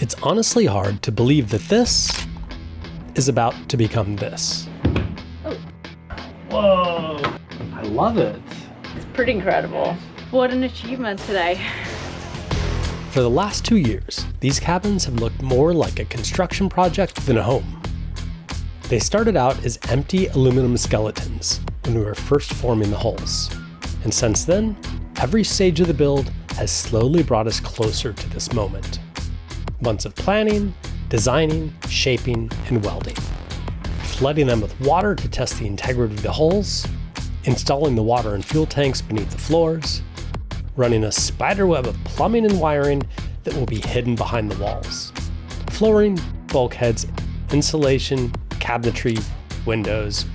It's honestly hard to believe that this is about to become this. Oh. Whoa! I love it. It's pretty incredible. What an achievement today. For the last 2 years, these cabins have looked more like a construction project than a home. They started out as empty aluminum skeletons when we were first forming the hulls. And since then, every stage of the build has slowly brought us closer to this moment. Months of planning, designing, shaping, and welding. Flooding them with water to test the integrity of the hulls, installing the water and fuel tanks beneath the floors, running a spider web of plumbing and wiring that will be hidden behind the walls. Flooring, bulkheads, insulation, cabinetry, windows,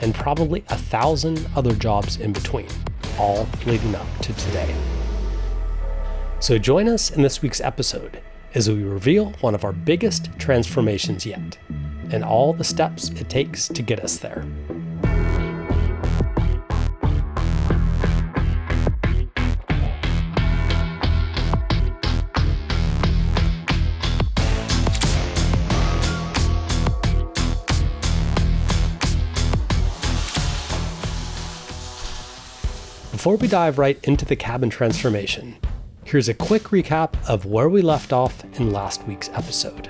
and probably 1,000 other jobs in between, all leading up to today. So join us in this week's episode as we reveal one of our biggest transformations yet, and all the steps it takes to get us there. Before we dive right into the cabin transformation, here's a quick recap of where we left off in last week's episode.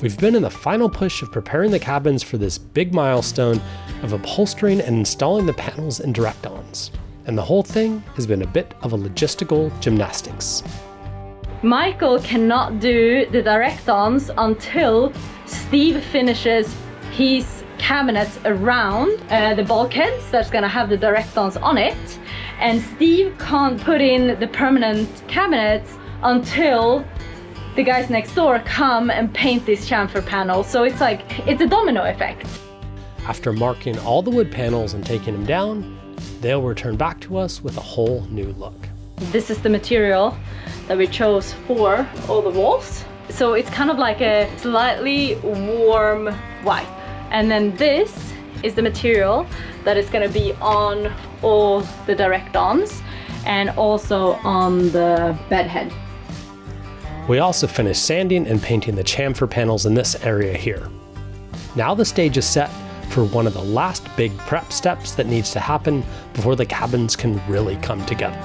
We've been in the final push of preparing the cabins for this big milestone of upholstering and installing the panels and direct-ons, and the whole thing has been a bit of a logistical gymnastics. Michael cannot do the direct-ons until Steve finishes his cabinets around the bulkheads that's gonna have the direct-ons on it. And Steve can't put in the permanent cabinets until the guys next door come and paint these chamfer panels. So it's a domino effect. After marking all the wood panels and taking them down, they'll return back to us with a whole new look. This is the material that we chose for all the walls. So it's kind of like a slightly warm white. And then this is the material that is going to be on all the direct-ons and also on the bed head. We also finished sanding and painting the chamfer panels in this area here. Now the stage is set for one of the last big prep steps that needs to happen before the cabins can really come together.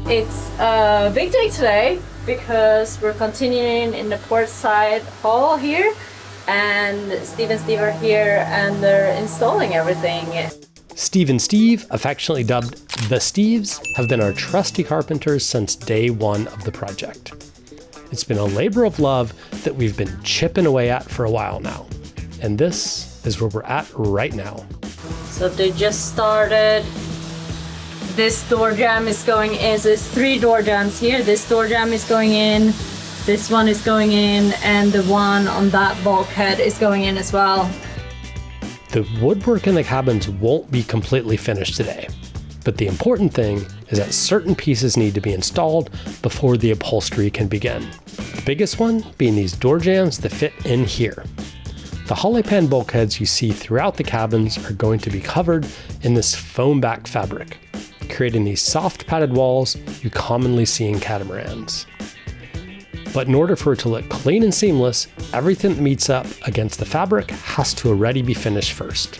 It's a big day today because we're continuing in the port side hall here. And Steve are here and they're installing everything. Steve and Steve, affectionately dubbed the Steves, have been our trusty carpenters since day one of the project. It's been a labor of love that we've been chipping away at for a while now. And this is where we're at right now. So they just started. This door jamb is going in. So there's 3 door jambs here. This door jamb is going in. This one is going in, and the one on that bulkhead is going in as well. The woodwork in the cabins won't be completely finished today, but the important thing is that certain pieces need to be installed before the upholstery can begin. The biggest one being these door jambs that fit in here. The hollypan bulkheads you see throughout the cabins are going to be covered in this foam back fabric, creating these soft padded walls you commonly see in catamarans. But in order for it to look clean and seamless, everything that meets up against the fabric has to already be finished first,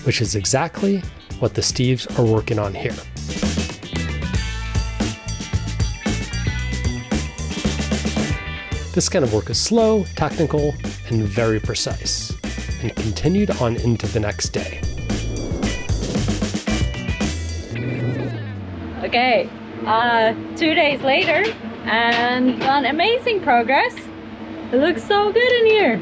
which is exactly what the Steves are working on here. This kind of work is slow, technical, and very precise, and continued on into the next day. Okay, 2 days later, and done amazing progress. It looks so good in here.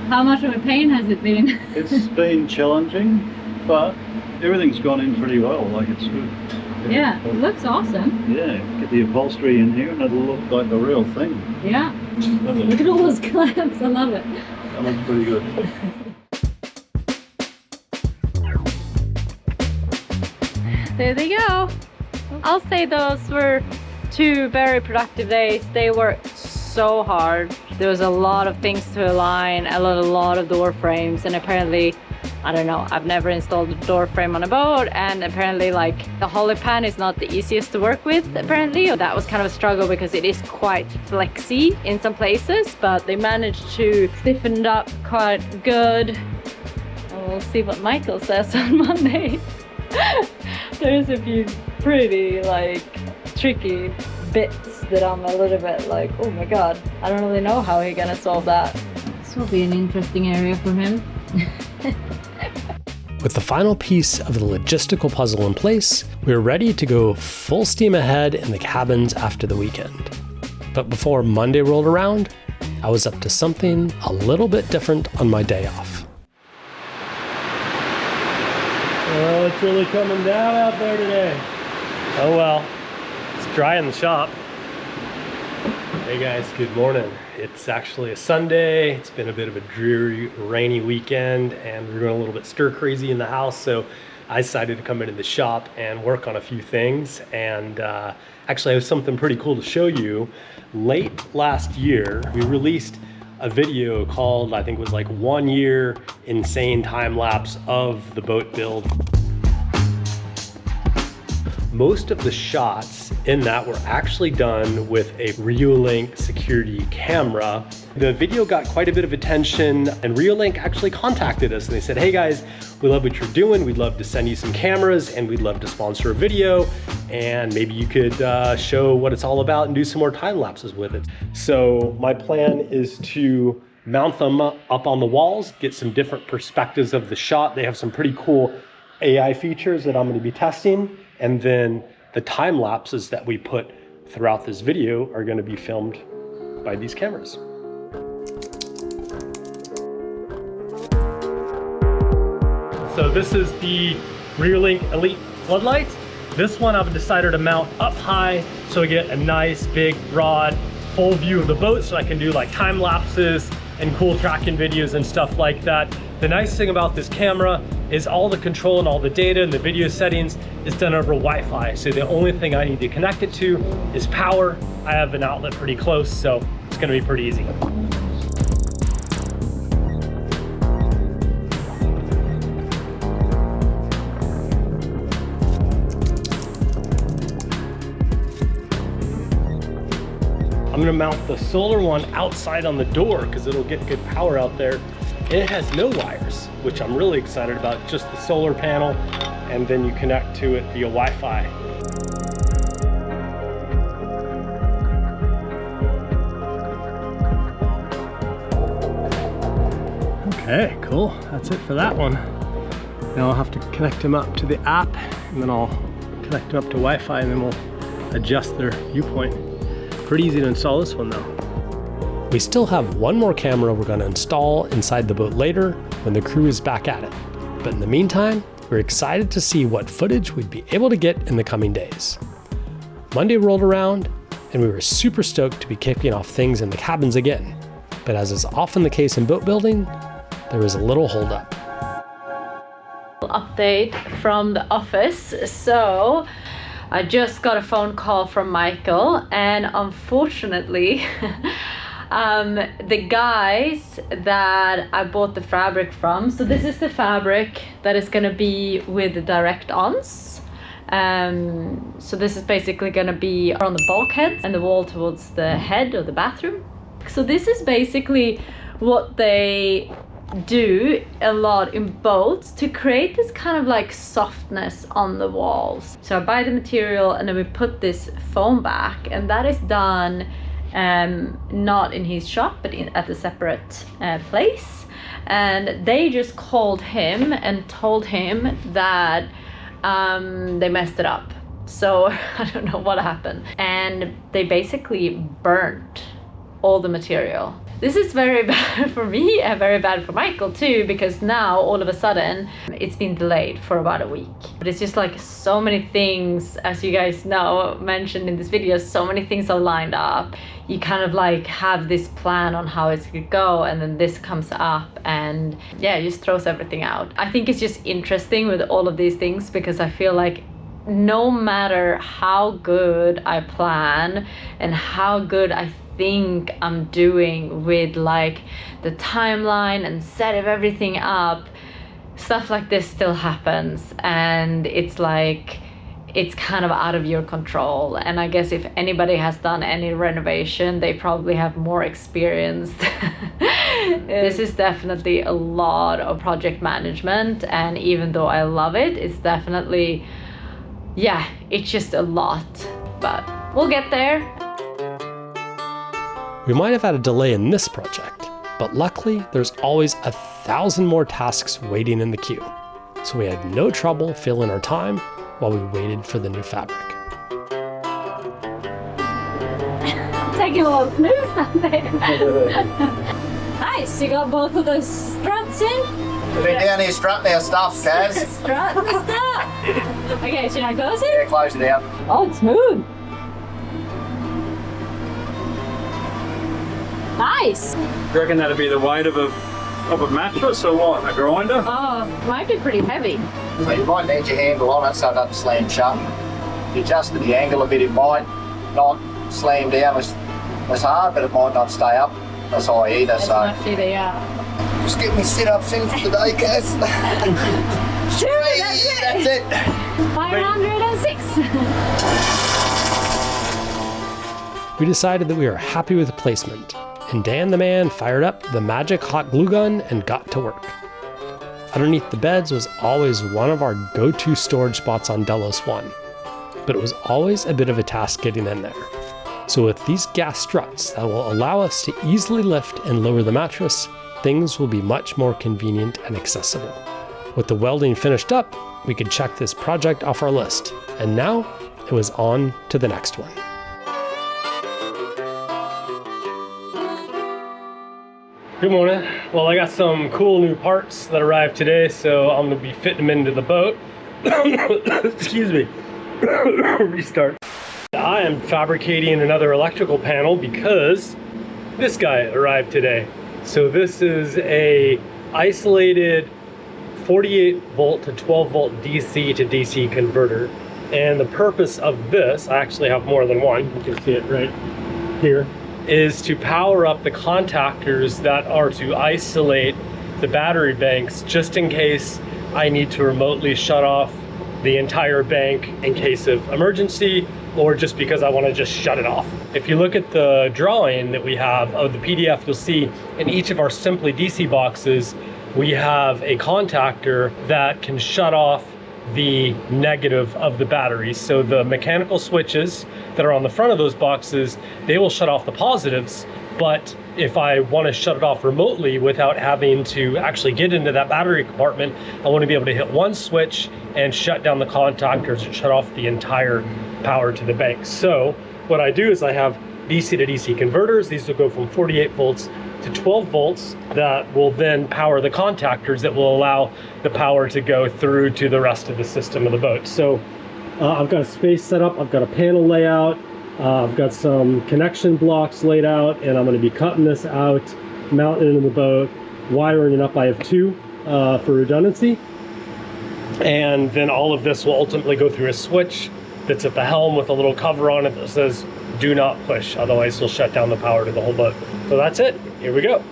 How much of a pain has it been? It's been challenging, but everything's gone in pretty well. Like, it's good. Yeah, it looks awesome. Yeah, get the upholstery in here and it'll look like the real thing. Yeah. Look at all those clamps. I love it. That looks pretty good. There they go. I'll say those were 2 very productive days. They worked so hard. There was a lot of things to align, a lot of door frames, and apparently I don't know, I've never installed a door frame on a boat, and apparently like the holly pan is not the easiest to work with apparently. That was kind of a struggle because it is quite flexy in some places, but they managed to stiffen it up quite good. We'll see what Michael says on Monday. There's a few pretty like tricky bits that I'm a little bit like, oh my god, I don't really know how he's gonna solve that. This will be an interesting area for him. With the final piece of the logistical puzzle in place, we were ready to go full steam ahead in the cabins after the weekend. But before Monday rolled around, I was up to something a little bit different on my day off. Well, it's really coming down out there today. Oh well, it's dry in the shop. Hey guys, good morning. It's actually a Sunday. It's been a bit of a dreary, rainy weekend, and we're going a little bit stir crazy in the house, so I decided to come into the shop and work on a few things. And actually I have something pretty cool to show you. Late last year, we released a video called, I think it was like 1 year insane time lapse of the boat build. Most of the shots in that were actually done with a Reolink security camera. The video got quite a bit of attention, and Reolink actually contacted us and they said, hey guys, we love what you're doing. We'd love to send you some cameras and we'd love to sponsor a video, and maybe you could show what it's all about and do some more time lapses with it. So my plan is to mount them up on the walls, get some different perspectives of the shot. They have some pretty cool AI features that I'm going to be testing. And then the time lapses that we put throughout this video are going to be filmed by these cameras. So this is the Reolink Elite floodlights. This one I've decided to mount up high so I get a nice, big, broad, full view of the boat so I can do like time lapses and cool tracking videos and stuff like that. The nice thing about this camera is all the control and all the data and the video settings is done over Wi-Fi. So the only thing I need to connect it to is power. I have an outlet pretty close, so it's gonna be pretty easy. I'm gonna mount the solar one outside on the door because it'll get good power out there. And it has no wires, which I'm really excited about, just the solar panel, and then you connect to it via Wi-Fi. Okay, cool, that's it for that one. Now I'll have to connect them up to the app, and then I'll connect them up to Wi-Fi, and then we'll adjust their viewpoint. Pretty easy to install this one though. We still have one more camera we're going to install inside the boat later when the crew is back at it. But in the meantime, we're excited to see what footage we'd be able to get in the coming days. Monday rolled around, and we were super stoked to be kicking off things in the cabins again. But as is often the case in boat building, there was a little holdup. Update from the office. So I just got a phone call from Michael, and unfortunately the guys that I bought the fabric from, so this is the fabric that is going to be with the direct-ons. So this is basically going to be on the bulkhead and the wall towards the head of the bathroom. So this is basically what they do a lot in boats to create this kind of like softness on the walls. So I buy the material and then we put this foam back, and that is done not in his shop but at a separate place. And they just called him and told him that they messed it up. So I don't know what happened, and they basically burnt all the material. This is very bad for me and very bad for Michael too, because now all of a sudden it's been delayed for about a week. But it's just like so many things, as you guys know, mentioned in this video, so many things are lined up. You kind of like have this plan on how it's gonna go, and then this comes up and yeah, it just throws everything out. I think it's just interesting with all of these things because I feel like no matter how good I plan and how good I think I'm doing with like the timeline and set of everything up, stuff like this still happens, and it's like, it's kind of out of your control. And I guess if anybody has done any renovation, they probably have more experience. This is definitely a lot of project management, and even though I love it, it's definitely, yeah, it's just a lot, but we'll get there. We might have had a delay in this project, but luckily there's always 1,000 more tasks waiting in the queue. So we had no trouble filling our time while we waited for the new fabric. Taking a little snooze down there. Nice, you got both of those struts in? We've been down here strutting our stuff, Kaz. Strut and stuff. Okay, should I close it? Yeah, close it out. Oh, it's smooth. Nice. You reckon that'd be the weight of a mattress or what? A grinder? Oh, might be pretty heavy. So you might need your handle on it so it doesn't slam shut. If you adjusted the angle a bit, it might not slam down as hard, but it might not stay up as high either. That's so much either, yeah. just get me set up soon for today, Kaz. That's it. 506. We decided that we were happy with the placement, and Dan the man fired up the magic hot glue gun and got to work. Underneath the beds was always one of our go-to storage spots on Delos 1, but it was always a bit of a task getting in there. So with these gas struts that will allow us to easily lift and lower the mattress, things will be much more convenient and accessible. With the welding finished up, we could check this project off our list, and now it was on to the next one. Good morning. Well, I got some cool new parts that arrived today, so I'm gonna be fitting them into the boat. Excuse me. Restart. I am fabricating another electrical panel because this guy arrived today. So this is a isolated 48 volt to 12 volt DC to DC converter. And the purpose of this, I actually have more than one, you can see it right here, is to power up the contactors that are to isolate the battery banks just in case I need to remotely shut off the entire bank in case of emergency, or just because I want to just shut it off. If you look at the drawing that we have of the PDF, you'll see in each of our Simply DC boxes, we have a contactor that can shut off the negative of the batteries. So the mechanical switches that are on the front of those boxes, they will shut off the positives, but if I want to shut it off remotely without having to actually get into that battery compartment, I want to be able to hit one switch and shut down the contactors and shut off the entire power to the bank. So what I do is I have DC to DC converters. These will go from 48 volts to 12 volts that will then power the contactors that will allow the power to go through to the rest of the system of the boat. So I've got a space set up, I've got a panel layout, I've got some connection blocks laid out, and I'm going to be cutting this out, mounting it in the boat, wiring it up. I have two for redundancy, and then all of this will ultimately go through a switch that's at the helm with a little cover on it that says do not push, otherwise it'll shut down the power to the whole boat. So that's it, here we go.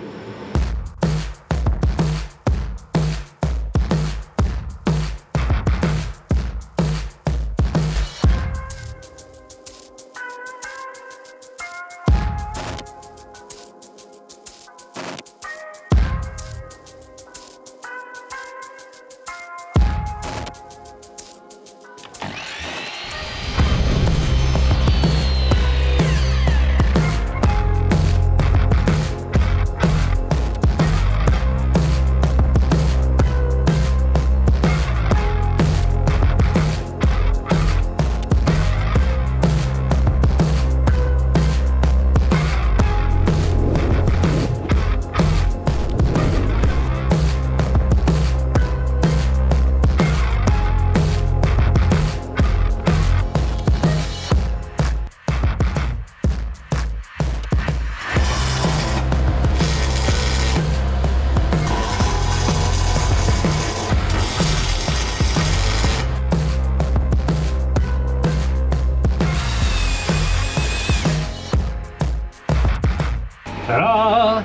Ta-da!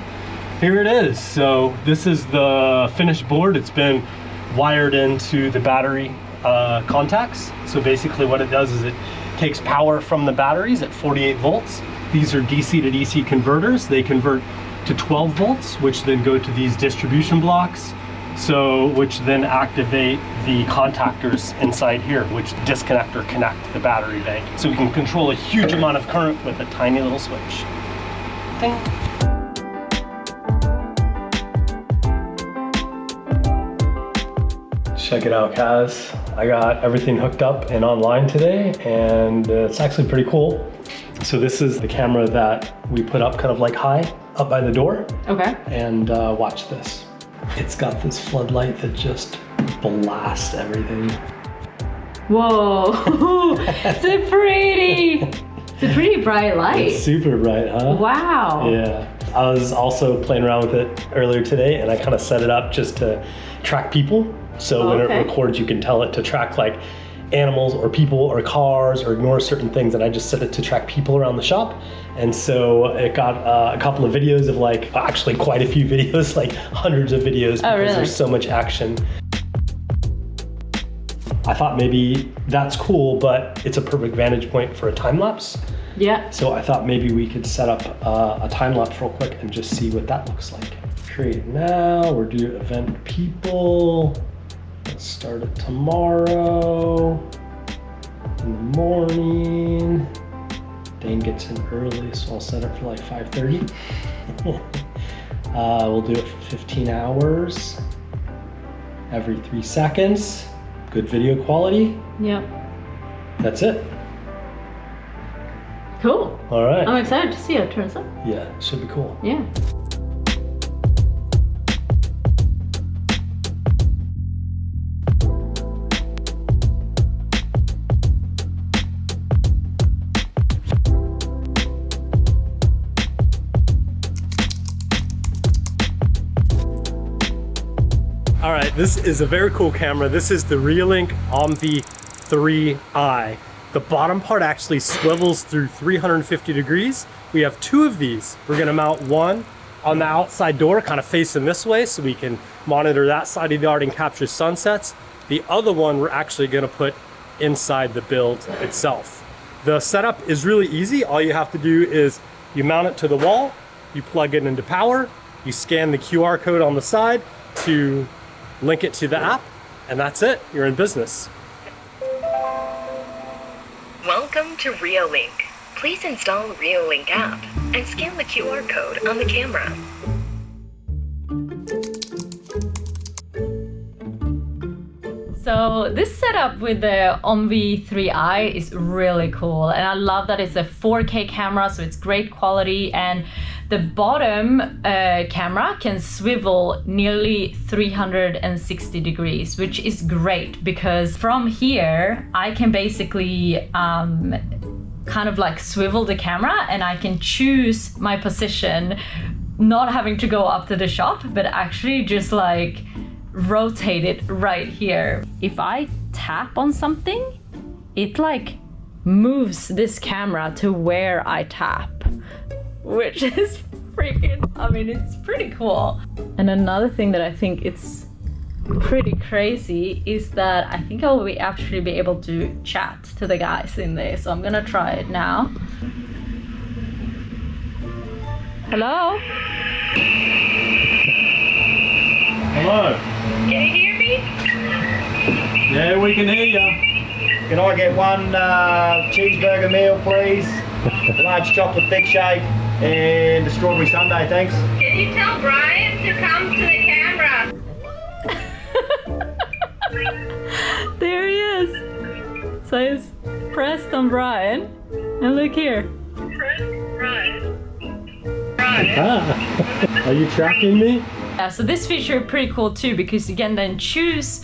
Here it is. So this is the finished board. It's been wired into the battery contacts. So basically what it does is it takes power from the batteries at 48 volts. These are DC to DC converters. They convert to 12 volts, which then go to these distribution blocks. So, which then activate the contactors inside here, which disconnect or connect the battery bank. So we can control a huge amount of current with a tiny little switch. Ding. Check it out, Kaz. I got everything hooked up and online today, and it's actually pretty cool. So this is the camera that we put up kind of like high up by the door. Okay. And watch this. It's got this floodlight that just blasts everything. Whoa, it's a pretty bright light. It's super bright, huh? Wow. Yeah. I was also playing around with it earlier today, and I kind of set it up just to track people. So when it records, you can tell it to track like animals or people or cars or ignore certain things, and I just set it to track people around the shop. And so it got a couple of videos of like, actually quite a few videos, like hundreds of videos, because there's so much action. I thought maybe that's cool, but it's a perfect vantage point for a time lapse. Yeah. So I thought maybe we could set up a time lapse real quick and just see what that looks like. Create now, we'll do event people. Let's start it tomorrow in the morning. Dane gets in early, so I'll set it for like 5:30. We'll do it for 15 hours, every 3 seconds. Good video quality. Yep. That's it. Cool. All right. I'm excited to see how it turns out. Yeah, should be cool. Yeah. All right, this is a very cool camera. This is the Reolink Omvi 3i. The bottom part actually swivels through 350 degrees. We have 2 of these. We're gonna mount one on the outside door, kind of facing this way, so we can monitor that side of the yard and capture sunsets. The other one we're actually gonna put inside the build itself. The setup is really easy. All you have to do is you mount it to the wall, you plug it into power, you scan the QR code on the side to link it to the app, and that's it. You're in business. Welcome to Reolink. Please install Reolink app and scan the QR code on the camera. So this setup with the Omvi 3i is really cool, and I love that it's a 4K camera, so it's great quality, and the bottom camera can swivel nearly 360 degrees, which is great because from here I can basically kind of like swivel the camera, and I can choose my position, not having to go up to the shop, but actually just like rotate it right here. If I tap on something, it like moves this camera to where I tap, which is freaking, I mean, it's pretty cool. And another thing that I think it's pretty crazy is that I think I will actually be able to chat to the guys in there. So I'm gonna try it now. Hello? Hello. Can you hear me? Yeah, we can hear you. Can I get one cheeseburger meal, please? Large chocolate thick shake and a strawberry sundae, thanks. Can you tell Brian to come to the camera? There he is. So I just pressed on Brian, and look here. Press Brian. Are you tracking me? Yeah, so this feature is pretty cool too, because you can then choose,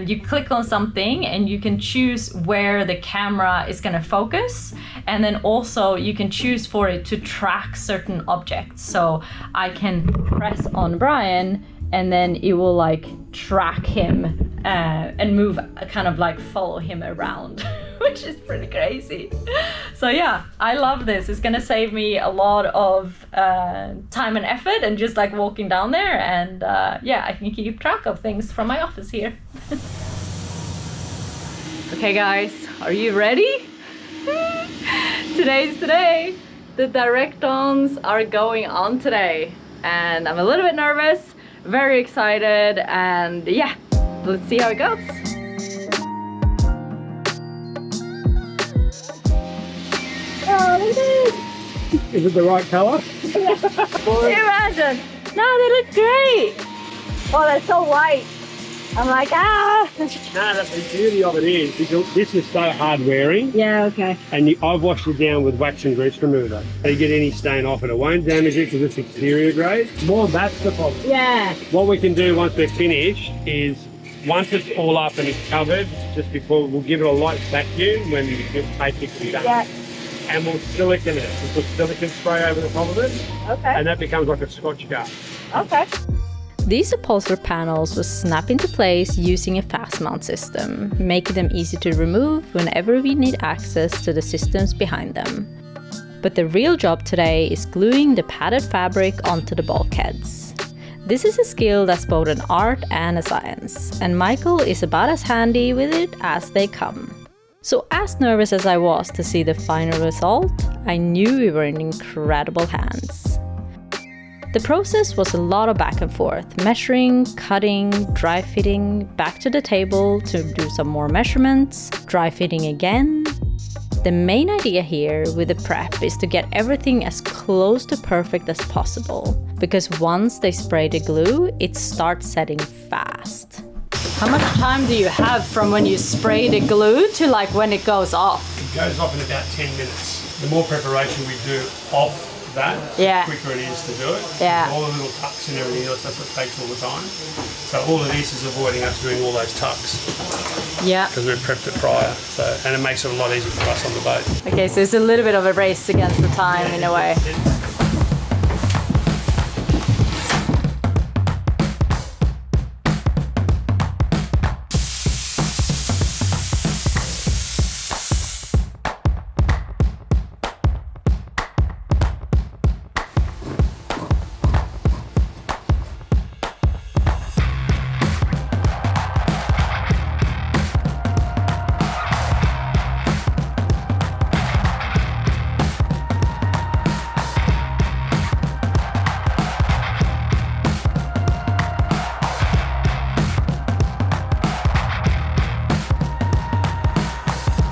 you click on something and you can choose where the camera is going to focus, and then also you can choose for it to track certain objects. So I can press on Brian and then it will like track him and move, kind of like follow him around, which is pretty crazy. So yeah, I love this. It's gonna save me a lot of time and effort and just like walking down there, and yeah, I can keep track of things from my office here. Okay guys, are you ready? Today's today. The direct-ons are going on today, and I'm a little bit nervous, very excited, and yeah, let's see how it goes. Oh, look at this! Is it the right color? Imagine! No, they look great! Oh, they're so white. I'm like, ah! No, the beauty of it is because this is so hard wearing. Yeah, okay. And I've washed it down with wax and grease remover. So you get any stain off it. It won't damage it because it's exterior grade. More that's the problem. Yeah. What we can do once we're finished is once it's all up and it's covered, just before we'll give it a light vacuum when the basically done. Yeah. And we'll silicone it. We'll put silicone spray over the top of it. Okay. And that becomes like a Scotch guard. Okay. These upholstery panels will snap into place using a fast mount system, making them easy to remove whenever we need access to the systems behind them. But the real job today is gluing the padded fabric onto the bulkheads. This is a skill that's both an art and a science, and Michael is about as handy with it as they come. So as nervous as I was to see the final result, I knew we were in incredible hands. The process was a lot of back and forth, measuring, cutting, dry fitting, back to the table to do some more measurements, dry fitting again. The main idea here with the prep is to get everything as close to perfect as possible, because once they spray the glue, it starts setting fast. How much time do you have from when you spray the glue to like when it goes off? It goes off in about 10 minutes. The more preparation we do off that, Yeah. the quicker it is to do it. Yeah. All the little tucks and everything else, that's what takes all the time. So all of this is avoiding us doing all those tucks Yeah. because we've prepped it prior. So, and it makes it a lot easier for us on the boat. Okay, so it's a little bit of a race against the time in a way.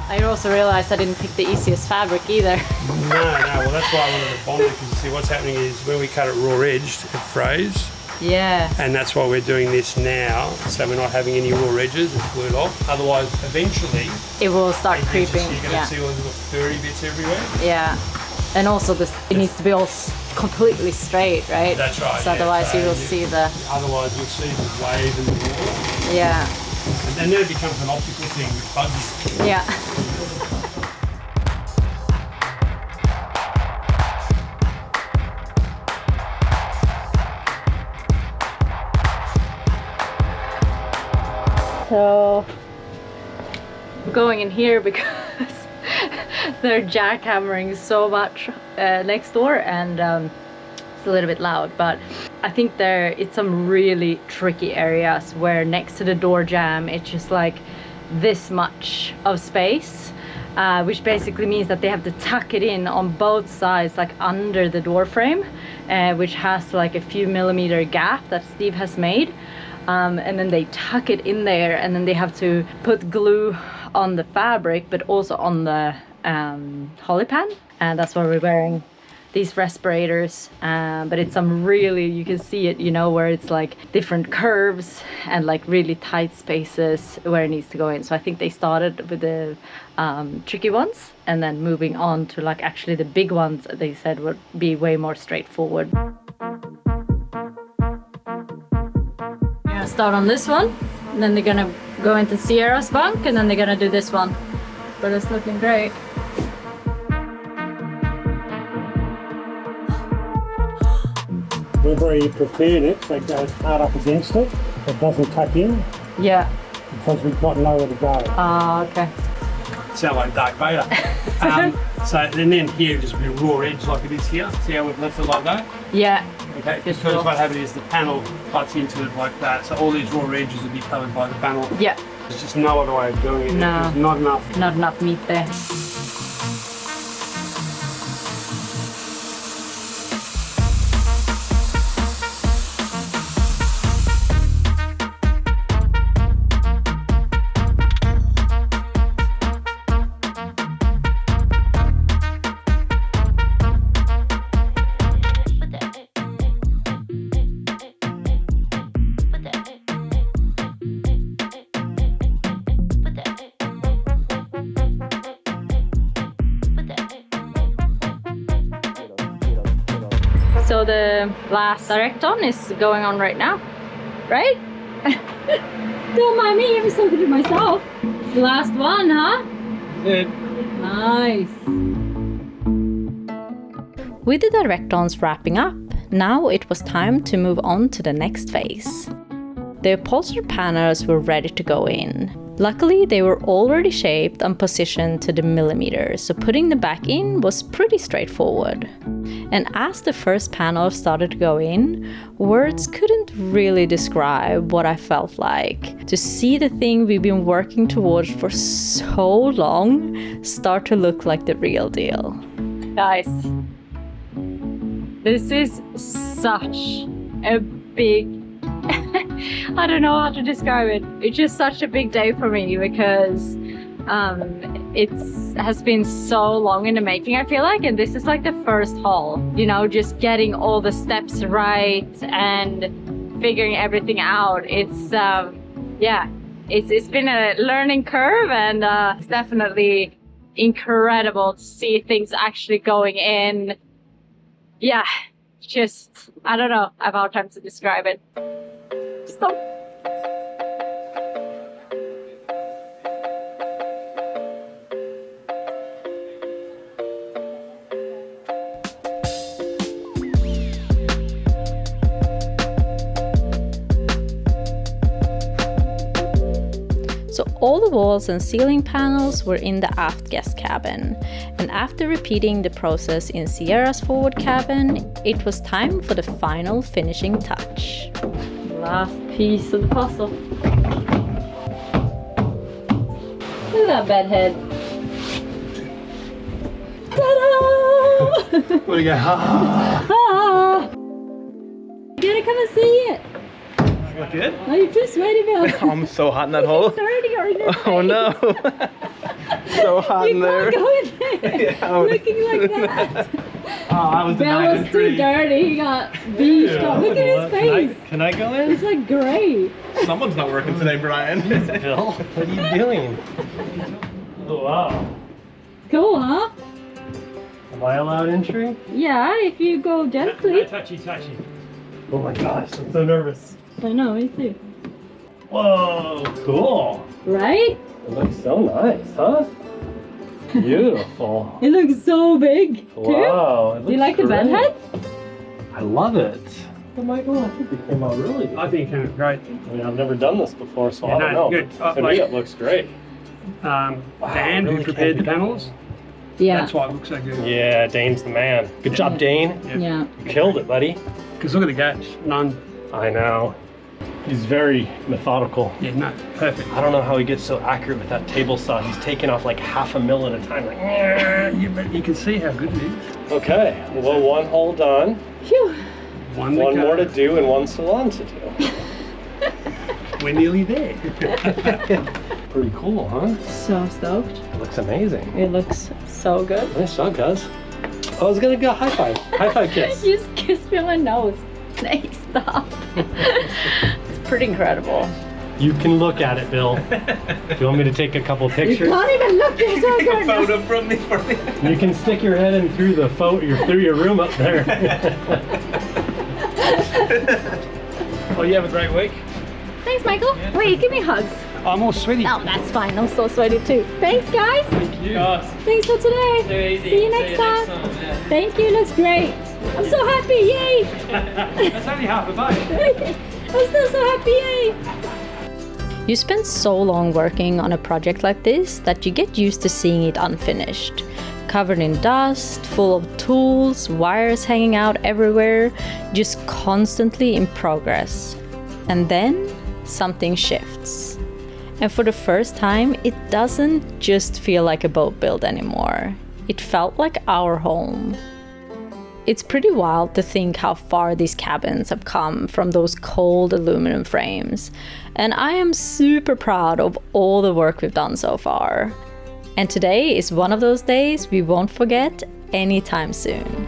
I also realized I didn't pick the easiest fabric either. No, well that's why I wanted to bond it, because you see what's happening is when we cut it raw edged, it frays. Yeah. And that's why we're doing this now, so we're not having any raw edges, it's glued off. Otherwise, eventually, It will start creeping. you're going to Yeah. see all these little furry bits everywhere. Yeah. And also it needs to be all completely straight, right? That's right, So yeah. otherwise So you will you- see the, Otherwise, you'll see the wave in the water. yeah. And then it becomes an optical thing which bugs you. Yeah. So going in here because they're jackhammering so much next door, and it's a little bit loud, but I think it's some really tricky areas where next to the door jamb it's just like this much of space, which basically means that they have to tuck it in on both sides, like under the door frame, which has like a few millimeter gap that Steve has made. And then they tuck it in there, and then they have to put glue on the fabric but also on the holly pan, and that's why we're wearing these respirators. But it's some really, you can see it, you know, where it's like different curves and like really tight spaces where it needs to go in. So I think they started with the tricky ones, and then moving on to like actually the big ones they said would be way more straightforward. Start on this one, and then they're gonna go into Sierra's bunk, and then they're gonna do this one. But it's looking great. We've already prepared it so it goes hard up against it. It doesn't tuck in Yeah. because we've got nowhere to go. Ah, okay. Sound like Darth Vader. So and then here just be a raw edge like it is here. See how we've left it like that? Yeah. Okay, Just because raw. what happens is the panel butts into it like that. So all these raw edges will be covered by the panel. Yeah. There's just no other way of doing it. No. There's not enough. Not enough meat there. So the last direct on is going on right now, right? Don't mind me, I'm just looking at myself. It's the last one, huh? Good. Nice. With the direct-ons wrapping up, now it was time to move on to the next phase. The upholstery panels were ready to go in. Luckily, they were already shaped and positioned to the millimeter, so putting them back in was pretty straightforward. And as the first panel started to go in, words couldn't really describe what I felt like. To see the thing we've been working towards for so long start to look like the real deal. Guys, this is such a big, I don't know how to describe it. It's just such a big day for me because it has been so long in the making, I feel like, and this is like the first haul, you know, just getting all the steps right and figuring everything out. It's yeah, it's been a learning curve, and it's definitely incredible to see things actually going in. Yeah, just, I don't know, I have hard time to describe it. Stop. So all the walls and ceiling panels were in the aft guest cabin, and after repeating the process in Sierra's forward cabin, it was time for the final finishing touch. Last piece of the puzzle. Look at that bed head. Ta-da! What do you go? Ah! You gotta come and see it. Look good? Oh, you're too sweaty, Bill. I'm so hot in that hole. Dirty or in your Oh no. So hot in You there. can't go in there. Yeah, Looking like that. Oh, I was Bill was too dirty. He got beached up. Look at his face. Can I go in? It's like gray. Someone's not working today, Brian. Bill, what are you doing? Oh, wow. Cool, huh? Am I allowed entry? Yeah, if you go gently. Touchy. Oh my gosh, I'm so nervous. I know, me too. Whoa, cool. Right? It looks so nice, huh? Beautiful. It looks so big, too. Wow. It looks Do you like the bed great. head? I love it. Oh my god, I think it came out really good. I think it came out great. I mean, I've never done this before, so Yeah, I don't no, know. good. To me, it looks great. Dan, really who prepared the came panels, Yeah. that's why it looks so good. Yeah, Dane's the man. Good job, Dane. Yeah. You killed it, buddy. Because look at the gaps. None. I know. He's very methodical. Yeah, no. Perfect. I don't know how he gets so accurate with that table saw. He's taking off like 1/2 mil at a time. Like, Yeah, but you can see how good it is. okay, well, one hole done. Phew. One One more to do and one salon to do. We're nearly there. Pretty cool, huh? So stoked. It looks amazing. It looks so good. Nice job, guys. I was gonna go high five. High five kiss. You just kissed me on my nose. Hey, stop. It's pretty incredible. You can look at it, Bill. Do you want me to take a couple You pictures? can't even look. You're so good. Photo from me. You can stick your head in through the through your room up there. Well, you have a great week. Thanks, Michael. Wait, give me hugs. I'm all sweaty. Oh, that's fine. I'm so sweaty too. Thanks, guys. Thank you. Thanks for today. See you next time. Thank you. Looks great. I'm so happy, yay! That's only half a boat. I'm still so happy, yay! You spend so long working on a project like this that you get used to seeing it unfinished. Covered in dust, full of tools, wires hanging out everywhere, just constantly in progress. And then something shifts. And for the first time, it doesn't just feel like a boat build anymore. It felt like our home. It's pretty wild to think how far these cabins have come from those cold aluminum frames. And I am super proud of all the work we've done so far. And today is one of those days we won't forget anytime soon.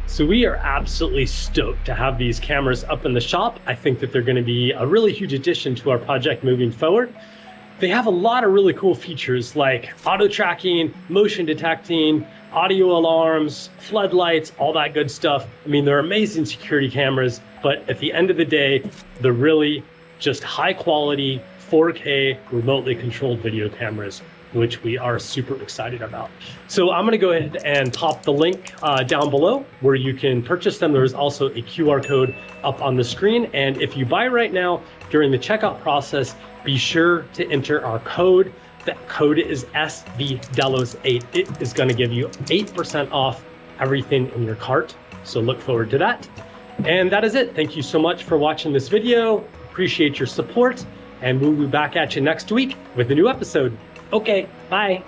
So we are absolutely stoked to have these cameras up in the shop. I think that they're going to be a really huge addition to our project moving forward. They have a lot of really cool features like auto tracking, motion detecting, audio alarms, floodlights, all that good stuff. I mean, they're amazing security cameras, but at the end of the day, they're really just high quality 4K remotely controlled video cameras, which we are super excited about. So I'm gonna go ahead and pop the link down below where you can purchase them. There's also a QR code up on the screen. And if you buy right now during the checkout process, be sure to enter our code. That code is SVDelos8. It is gonna give you 8% off everything in your cart. So look forward to that. And that is it. Thank you so much for watching this video. Appreciate your support. And we'll be back at you next week with a new episode. Okay, bye.